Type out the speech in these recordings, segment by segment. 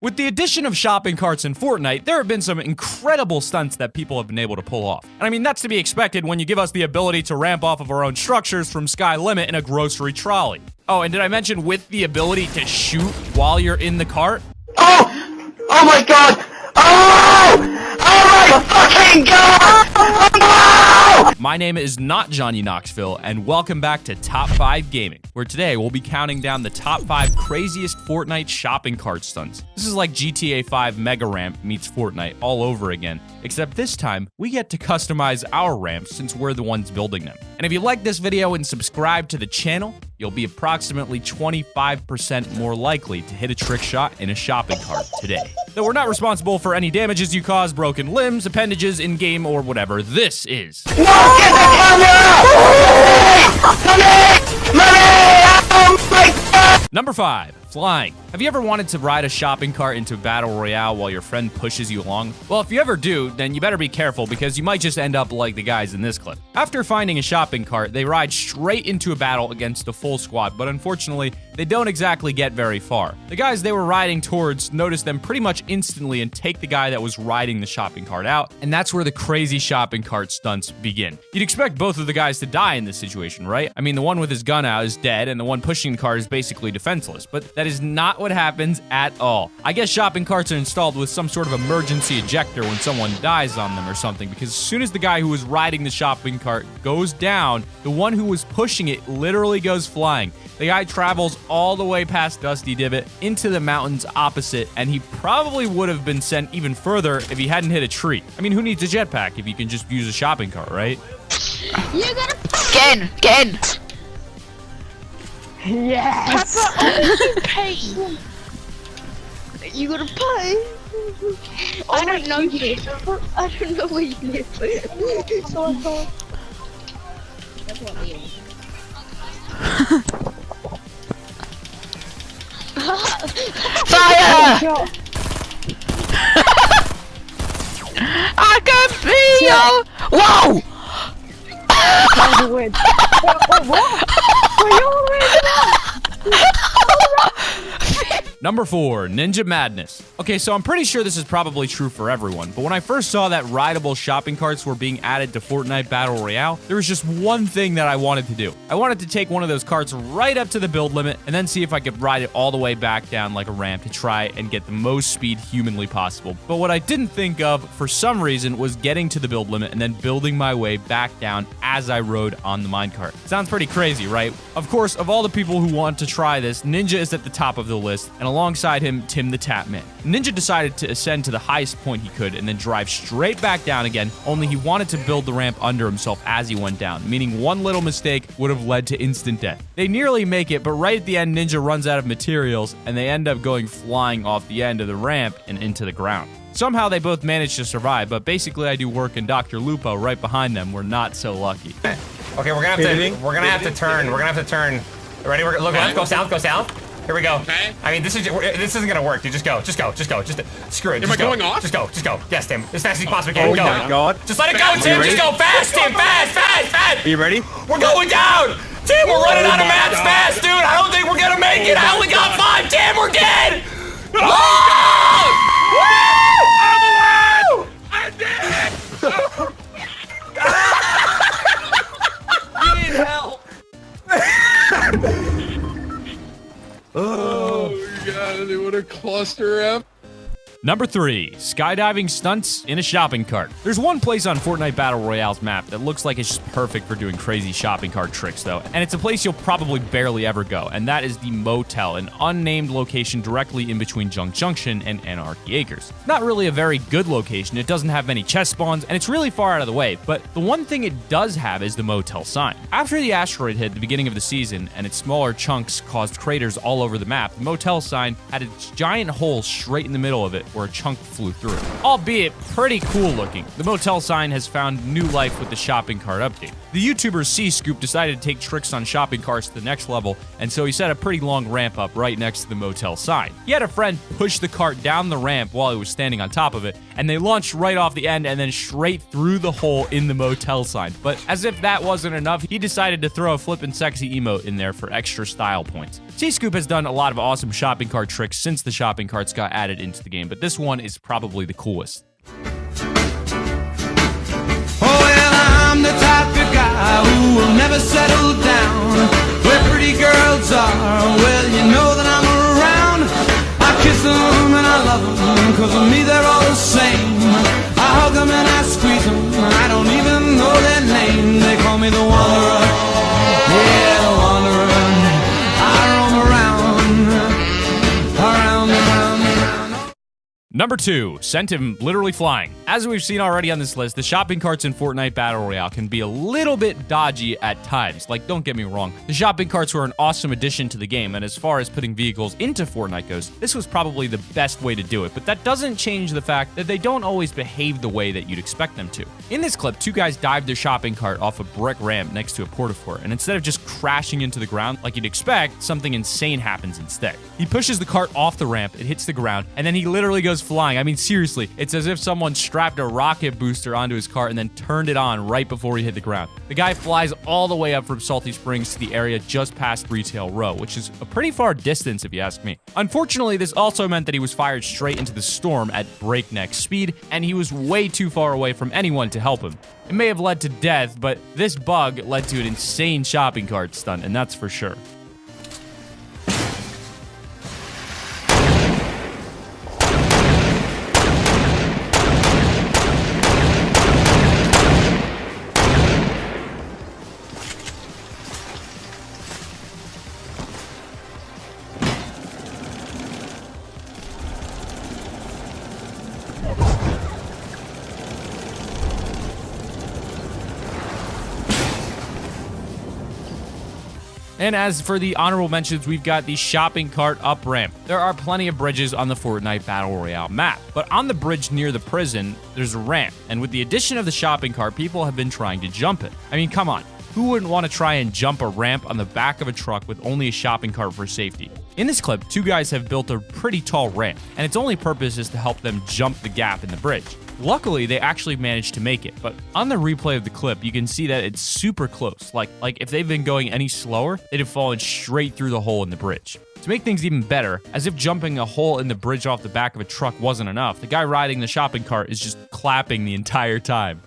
With the addition of shopping carts in Fortnite, there have been some incredible stunts that people have been able to pull off. And I mean, that's to be expected when you give us the ability to ramp off of our own structures from sky limit in a grocery trolley. Oh, and did I mention with the ability to shoot while you're in the cart? Oh! Oh my god! Oh! Oh my fucking god! Oh no! My name is not Johnny Knoxville, and welcome back to Top 5 Gaming, where today we'll be counting down the top 5 craziest Fortnite shopping cart stunts. This is like GTA 5 Mega Ramp meets Fortnite all over again, except this time we get to customize our ramps since we're the ones building them. And if you like this video and subscribe to the channel, you'll be approximately 25% more likely to hit a trick shot in a shopping cart today. Though we're not responsible for any damages you cause, broken limbs, appendages, in-game, or whatever, this is... No! Get the camera! Money! Money! Oh my god! Number 5. Flying. Have you ever wanted to ride a shopping cart into Battle Royale while your friend pushes you along? Well, if you ever do, then you better be careful because you might just end up like the guys in this clip. After finding a shopping cart, they ride straight into a battle against a full squad, but unfortunately, they don't exactly get very far. The guys they were riding towards notice them pretty much instantly and take the guy that was riding the shopping cart out, and that's where the crazy shopping cart stunts begin. You'd expect both of the guys to die in this situation, right? I mean, the one with his gun out is dead, and the one pushing the cart is basically defenseless, but that is not what happens at all. I guess shopping carts are installed with some sort of emergency ejector when someone dies on them or something, because as soon as the guy who was riding the shopping cart goes down, the one who was pushing it literally goes flying. The guy travels all the way past Dusty Divot into the mountains opposite, and he probably would have been sent even further if he hadn't hit a tree. I mean, who needs a jetpack if you can just use a shopping cart, right? You gotta Get in! Yes. Pepper, pay. You gotta pay. I don't know you. I don't know where you live. Fire! I can feel you! Whoa! That was a win. What? Were you already Number 4, Ninja Madness. Okay, so I'm pretty sure this is probably true for everyone, but when I first saw that rideable shopping carts were being added to Fortnite Battle Royale, there was just one thing that I wanted to do. I wanted to take one of those carts right up to the build limit and then see if I could ride it all the way back down like a ramp to try and get the most speed humanly possible. But what I didn't think of, for some reason, was getting to the build limit and then building my way back down as I rode on the minecart. Sounds pretty crazy, right? Of course, of all the people who want to try this, Ninja is at the top of the list, and alongside him, Tim the Tapman. Ninja decided to ascend to the highest point he could and then drive straight back down again, only he wanted to build the ramp under himself as he went down, meaning one little mistake would have led to instant death. They nearly make it, but right at the end, Ninja runs out of materials, and they end up going flying off the end of the ramp and into the ground. Somehow they both managed to survive, but basically I do work in Dr. Lupo right behind them. We're not so lucky. Okay, we're gonna have to turn. We're gonna have to turn. Ready? Look, let's go south. Go south. Here we go. Okay. I mean, this isn't gonna work, dude. Just go. Screw it. Am I going off? Just go. Yes, Tim. As fast as you possibly can. Oh my god. Just let it go, Tim. Just go fast, Tim. Fast. Are you ready? We're going down. Tim, we're running out of mats fast, dude. I don't think we're gonna make it. I only got 5. Tim, we're dead. I did it! You need help. Oh god, what a cluster F. Number 3, skydiving stunts in a shopping cart. There's one place on Fortnite Battle Royale's map that looks like it's just perfect for doing crazy shopping cart tricks though, and it's a place you'll probably barely ever go, and that is the Motel, an unnamed location directly in between Junk Junction and Anarchy Acres. Not really a very good location, it doesn't have many chest spawns, and it's really far out of the way, but the one thing it does have is the Motel sign. After the asteroid hit at the beginning of the season, and its smaller chunks caused craters all over the map, the Motel sign had a giant hole straight in the middle of it, where a chunk flew through it. Albeit pretty cool looking, the motel sign has found new life with the shopping cart update. The YouTuber C-Scoop decided to take tricks on shopping carts to the next level, and so he set a pretty long ramp up right next to the motel sign. He had a friend push the cart down the ramp while he was standing on top of it, and they launched right off the end and then straight through the hole in the motel sign. But as if that wasn't enough, he decided to throw a flippin' sexy emote in there for extra style points. C-Scoop has done a lot of awesome shopping cart tricks since the shopping carts got added into the game, but this one is probably the coolest. I'm the type of guy who will never settle down. Where pretty girls are, well, you know that I'm around. I kiss them and I love them, cause of me they're all the same. I hug them and I squeeze them, I don't even know their name. They call me the wanderer, yeah, the wanderer. I roam around, around and around and around. Number 2, sent him literally flying. As we've seen already on this list, the shopping carts in Fortnite Battle Royale can be a little bit dodgy at times. Like, don't get me wrong, the shopping carts were an awesome addition to the game, and as far as putting vehicles into Fortnite goes, this was probably the best way to do it, but that doesn't change the fact that they don't always behave the way that you'd expect them to. In this clip, 2 guys dived their shopping cart off a brick ramp next to a porta-fort, and instead of just crashing into the ground like you'd expect, something insane happens instead. He pushes the cart off the ramp, it hits the ground, and then he literally goes flying. I mean, seriously, it's as if someone strapped a rocket booster onto his cart and then turned it on right before he hit the ground. The guy flies all the way up from Salty Springs to the area just past Retail Row, which is a pretty far distance if you ask me. Unfortunately, this also meant that he was fired straight into the storm at breakneck speed, and he was way too far away from anyone to help him. It may have led to death, but this bug led to an insane shopping cart stunt, and that's for sure. And as for the honorable mentions, we've got the shopping cart up ramp. There are plenty of bridges on the Fortnite Battle Royale map, but on the bridge near the prison, there's a ramp. And with the addition of the shopping cart, people have been trying to jump it. I mean, come on. Who wouldn't want to try and jump a ramp on the back of a truck with only a shopping cart for safety? In this clip, 2 guys have built a pretty tall ramp, and its only purpose is to help them jump the gap in the bridge. Luckily, they actually managed to make it, but on the replay of the clip, you can see that it's super close. Like if they've been going any slower, they'd have fallen straight through the hole in the bridge. To make things even better, as if jumping a hole in the bridge off the back of a truck wasn't enough, the guy riding the shopping cart is just clapping the entire time.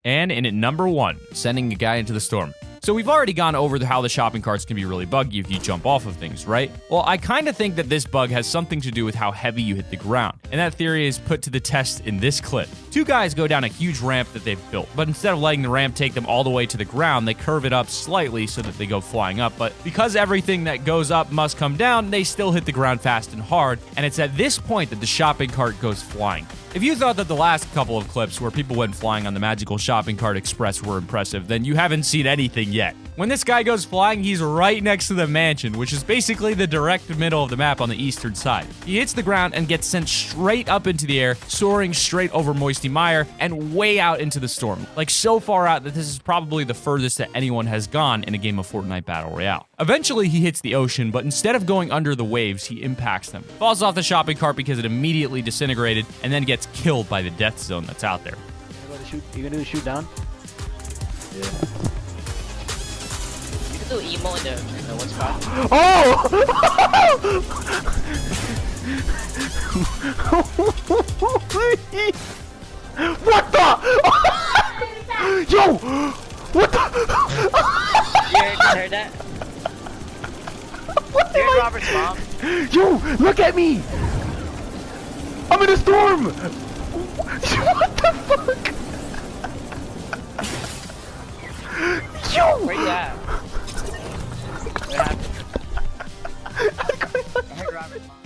And in at number 1, sending a guy into the storm. So we've already gone over how the shopping carts can be really buggy if you jump off of things, right? Well, I kind of think that this bug has something to do with how heavy you hit the ground. And that theory is put to the test in this clip. 2 guys go down a huge ramp that they've built, but instead of letting the ramp take them all the way to the ground, they curve it up slightly so that they go flying up. But because everything that goes up must come down, they still hit the ground fast and hard. And it's at this point that the shopping cart goes flying. If you thought that the last couple of clips where people went flying on the magical shopping cart express were impressive, then you haven't seen anything yet. When this guy goes flying, he's right next to the mansion, which is basically the direct middle of the map on the eastern side. He hits the ground and gets sent straight up into the air, soaring straight over Moisty Mire and way out into the storm. Like so far out that this is probably the furthest that anyone has gone in a game of Fortnite Battle Royale. Eventually, he hits the ocean, but instead of going under the waves, he impacts them. Falls off the shopping cart because it immediately disintegrated and then gets killed by the death zone that's out there. You gonna do the shoot down? You can do emo in the what's called? Oh! What the? Yo! What the? You heard that? What Here's Robert's mom. Yo, look at me! I'm in a storm! What the fuck? Yo! Where you at?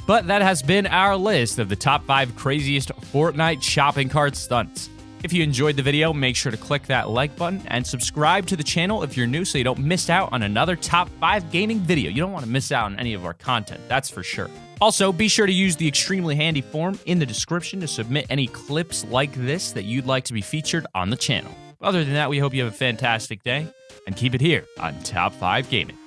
But that has been our list of the top 5 craziest Fortnite shopping cart stunts. If you enjoyed the video, make sure to click that like button and subscribe to the channel if you're new so you don't miss out on another top 5 gaming video. You don't want to miss out on any of our content, that's for sure. Also, be sure to use the extremely handy form in the description to submit any clips like this that you'd like to be featured on the channel. Other than that, we hope you have a fantastic day and keep it here on Top 5 Gaming.